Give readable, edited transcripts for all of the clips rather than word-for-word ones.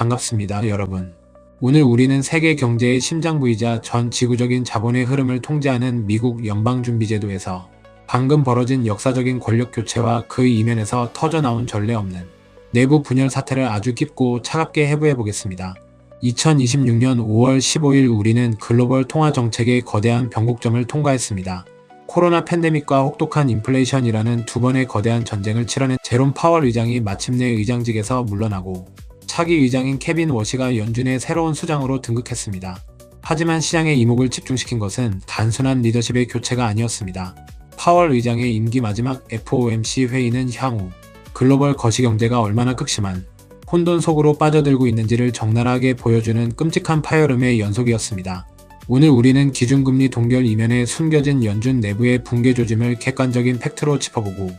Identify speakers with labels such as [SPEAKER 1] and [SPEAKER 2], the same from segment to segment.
[SPEAKER 1] 반갑습니다, 여러분. 오늘 우리는 세계 경제의 심장부이자 전 지구적인 자본의 흐름을 통제하는 미국 연방준비제도에서 방금 벌어진 역사적인 권력 교체와 그 이면에서 터져나온 전례 없는 내부 분열 사태를 아주 깊고 차갑게 해부해 보겠습니다. 2026년 5월 15일 우리는 글로벌 통화 정책의 거대한 변곡점을 통과했습니다. 코로나 팬데믹과 혹독한 인플레이션이라는 두 번의 거대한 전쟁을 치러낸 제롬 파월 의장이 마침내 의장직에서 물러나고 차기 의장인 케빈 워시가 연준의 새로운 수장으로 등극했습니다. 하지만 시장의 이목을 집중시킨 것은 단순한 리더십의 교체가 아니었습니다. 파월 의장의 임기 마지막 FOMC 회의는 향후 글로벌 거시경제가 얼마나 극심한 혼돈 속으로 빠져들고 있는지를 적나라하게 보여주는 끔찍한 파열음의 연속이었습니다. 오늘 우리는 기준금리 동결 이면에 숨겨진 연준 내부의 붕괴 조짐을 객관적인 팩트로 짚어보고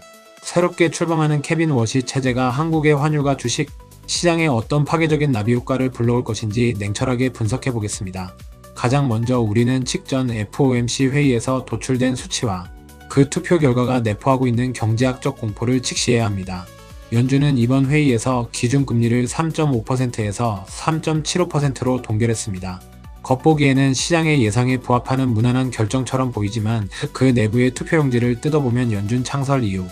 [SPEAKER 1] 새롭게 출범하는 케빈 워시 체제가 한국의 환율과 주식 시장에 어떤 파괴적인 나비 효과를 불러올 것인지 냉철하게 분석해 보겠습니다. 가장 먼저 우리는 직전 FOMC 회의에서 도출된 수치와 그 투표 결과가 내포하고 있는 경제학적 공포를 직시해야 합니다. 연준은 이번 회의에서 기준금리를 3.5%에서 3.75%로 동결했습니다. 겉보기에는 시장의 예상에 부합하는 무난한 결정처럼 보이지만 그 내부의 투표용지를 뜯어보면 연준 창설 이후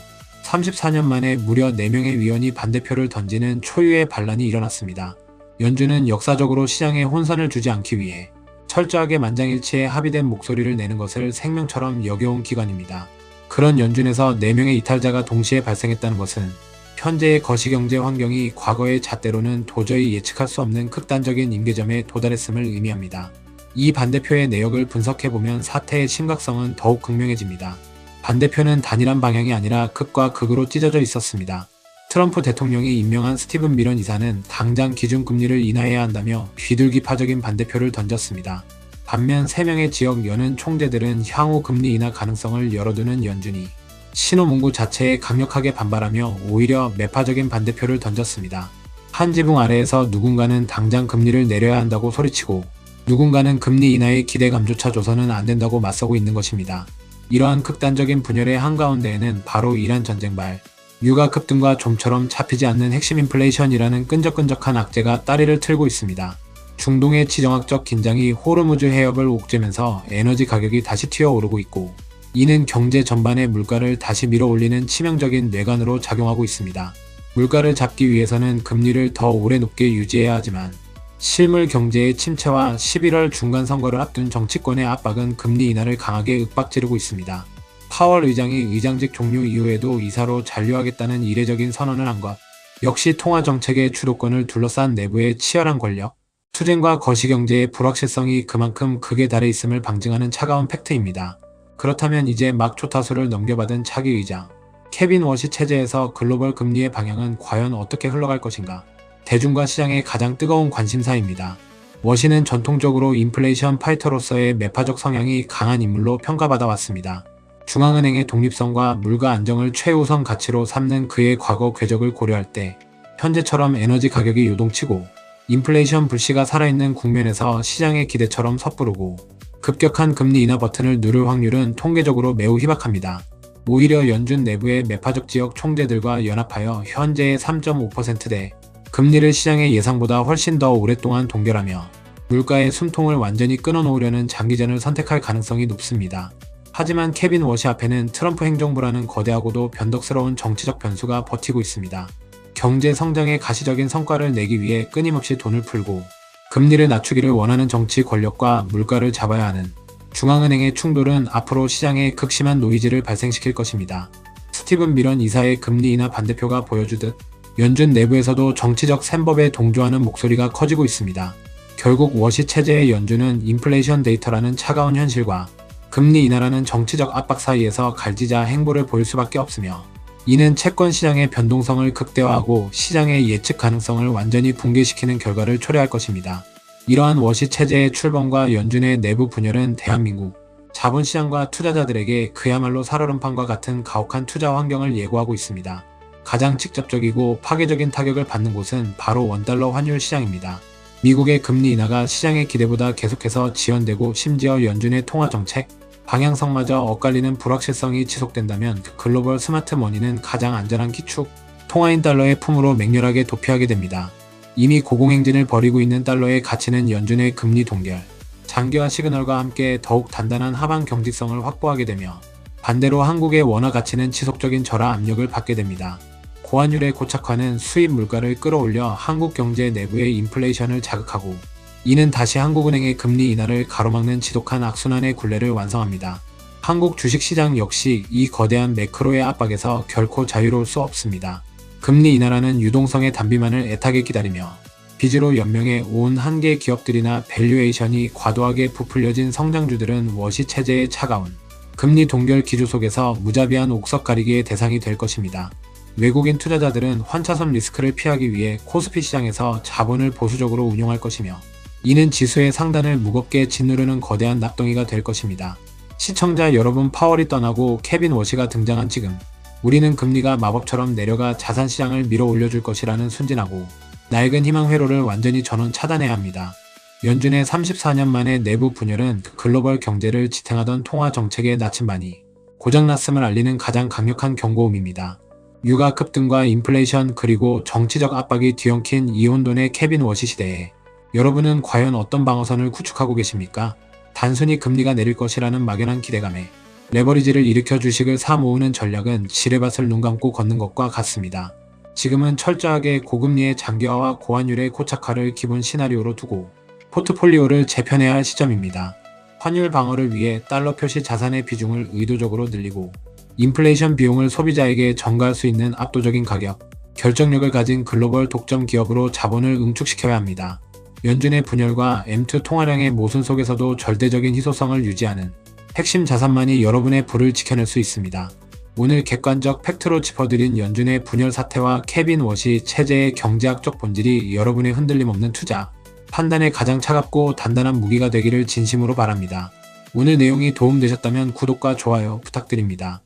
[SPEAKER 1] 34년 만에 무려 4명의 위원이 반대표를 던지는 초유의 반란이 일어났습니다. 연준은 역사적으로 시장에 혼선을 주지 않기 위해 철저하게 만장일치의 합의된 목소리를 내는 것을 생명처럼 여겨온 기관입니다. 그런 연준에서 4명의 이탈자가 동시에 발생했다는 것은 현재의 거시경제 환경이 과거의 잣대로는 도저히 예측할 수 없는 극단적인 임계점에 도달했음을 의미합니다. 이 반대표의 내역을 분석해보면 사태의 심각성은 더욱 극명해집니다. 반대표는 단일한 방향이 아니라 극과 극으로 찢어져 있었습니다. 트럼프 대통령이 임명한 스티븐 미런 이사는 당장 기준금리를 인하해야 한다며 비둘기파적인 반대표를 던졌습니다. 반면 3명의 지역 연은 총재들은 향후 금리 인하 가능성을 열어두는 연준이 신호문구 자체에 강력하게 반발하며 오히려 매파적인 반대표를 던졌습니다. 한 지붕 아래에서 누군가는 당장 금리를 내려야 한다고 소리치고 누군가는 금리 인하의 기대감조차 줘서는 안 된다고 맞서고 있는 것입니다. 이러한 극단적인 분열의 한가운데에는 바로 이란 전쟁발, 유가 급등과 좀처럼 잡히지 않는 핵심 인플레이션이라는 끈적끈적한 악재가 따리를 틀고 있습니다. 중동의 지정학적 긴장이 호르무즈 해협을 옥죄면서 에너지 가격이 다시 튀어오르고 있고 이는 경제 전반의 물가를 다시 밀어올리는 치명적인 뇌관으로 작용하고 있습니다. 물가를 잡기 위해서는 금리를 더 오래 높게 유지해야 하지만 실물 경제의 침체와 11월 중간선거를 앞둔 정치권의 압박은 금리 인하를 강하게 윽박지르고 있습니다. 파월 의장이 의장직 종료 이후에도 이사로 잔류하겠다는 이례적인 선언을 한 것, 역시 통화정책의 주도권을 둘러싼 내부의 치열한 권력, 투쟁과 거시경제의 불확실성이 그만큼 극에 달해 있음을 방증하는 차가운 팩트입니다. 그렇다면 이제 막 초타수를 넘겨받은 차기 의장 케빈 워시 체제에서 글로벌 금리의 방향은 과연 어떻게 흘러갈 것인가? 대중과 시장의 가장 뜨거운 관심사입니다. 워시는 전통적으로 인플레이션 파이터로서의 매파적 성향이 강한 인물로 평가받아 왔습니다. 중앙은행의 독립성과 물가 안정을 최우선 가치로 삼는 그의 과거 궤적을 고려할 때 현재처럼 에너지 가격이 요동치고 인플레이션 불씨가 살아있는 국면에서 시장의 기대처럼 섣부르고 급격한 금리 인하 버튼을 누를 확률은 통계적으로 매우 희박합니다. 오히려 연준 내부의 매파적 지역 총재들과 연합하여 현재의 3.5%대 금리를 시장의 예상보다 훨씬 더 오랫동안 동결하며 물가의 숨통을 완전히 끊어놓으려는 장기전을 선택할 가능성이 높습니다. 하지만 케빈 워시 앞에는 트럼프 행정부라는 거대하고도 변덕스러운 정치적 변수가 버티고 있습니다. 경제 성장의 가시적인 성과를 내기 위해 끊임없이 돈을 풀고 금리를 낮추기를 원하는 정치 권력과 물가를 잡아야 하는 중앙은행의 충돌은 앞으로 시장에 극심한 노이즈를 발생시킬 것입니다. 스티븐 미런 이사의 금리 인하 반대표가 보여주듯 연준 내부에서도 정치적 셈법에 동조하는 목소리가 커지고 있습니다. 결국 워시 체제의 연준은 인플레이션 데이터라는 차가운 현실과 금리 인하라는 정치적 압박 사이에서 갈지자 행보를 보일 수밖에 없으며 이는 채권 시장의 변동성을 극대화하고 시장의 예측 가능성을 완전히 붕괴시키는 결과를 초래할 것입니다. 이러한 워시 체제의 출범과 연준의 내부 분열은 대한민국 자본시장과 투자자들에게 그야말로 살얼음판과 같은 가혹한 투자 환경을 예고하고 있습니다. 가장 직접적이고 파괴적인 타격을 받는 곳은 바로 원달러 환율 시장입니다. 미국의 금리 인하가 시장의 기대보다 계속해서 지연되고 심지어 연준의 통화정책 방향성마저 엇갈리는 불확실성이 지속된다면 글로벌 스마트 머니는 가장 안전한 기축, 통화인 달러의 품으로 맹렬하게 도피하게 됩니다. 이미 고공행진을 벌이고 있는 달러의 가치는 연준의 금리 동결, 장기화 시그널과 함께 더욱 단단한 하방 경직성을 확보하게 되며 반대로 한국의 원화 가치는 지속적인 절하 압력을 받게 됩니다. 고환율의 고착화는 수입 물가를 끌어올려 한국 경제 내부의 인플레이션을 자극하고 이는 다시 한국은행의 금리 인하를 가로막는 지독한 악순환의 굴레를 완성합니다. 한국 주식시장 역시 이 거대한 매크로의 압박에서 결코 자유로울 수 없습니다. 금리 인하라는 유동성의 단비만을 애타게 기다리며 빚으로 연명해 온 한계 기업들이나 밸류에이션이 과도하게 부풀려진 성장주들은 워시 체제의 차가운 금리 동결 기조 속에서 무자비한 옥석 가리기의 대상이 될 것입니다. 외국인 투자자들은 환차손 리스크를 피하기 위해 코스피 시장에서 자본을 보수적으로 운용할 것이며 이는 지수의 상단을 무겁게 짓누르는 거대한 낙동이가 될 것입니다. 시청자 여러분, 파월이 떠나고 케빈 워시가 등장한 지금 우리는 금리가 마법처럼 내려가 자산시장을 밀어 올려줄 것이라는 순진하고 낡은 희망 회로를 완전히 전원 차단해야 합니다. 연준의 34년 만의 내부 분열은 글로벌 경제를 지탱하던 통화 정책의 나침반이 고장났음을 알리는 가장 강력한 경고음입니다. 유가 급등과 인플레이션 그리고 정치적 압박이 뒤엉킨 이혼돈의 케빈 워시 시대에 여러분은 과연 어떤 방어선을 구축하고 계십니까? 단순히 금리가 내릴 것이라는 막연한 기대감에 레버리지를 일으켜 주식을 사 모으는 전략은 지뢰밭을 눈 감고 걷는 것과 같습니다. 지금은 철저하게 고금리의 장기화와 고환율의 고착화를 기본 시나리오로 두고 포트폴리오를 재편해야 할 시점입니다. 환율 방어를 위해 달러 표시 자산의 비중을 의도적으로 늘리고 인플레이션 비용을 소비자에게 전가할 수 있는 압도적인 가격, 결정력을 가진 글로벌 독점 기업으로 자본을 응축시켜야 합니다. 연준의 분열과 M2 통화량의 모순 속에서도 절대적인 희소성을 유지하는 핵심 자산만이 여러분의 부를 지켜낼 수 있습니다. 오늘 객관적 팩트로 짚어드린 연준의 분열 사태와 케빈 워시 체제의 경제학적 본질이 여러분의 흔들림 없는 투자 판단에 가장 차갑고 단단한 무기가 되기를 진심으로 바랍니다. 오늘 내용이 도움되셨다면 구독과 좋아요 부탁드립니다.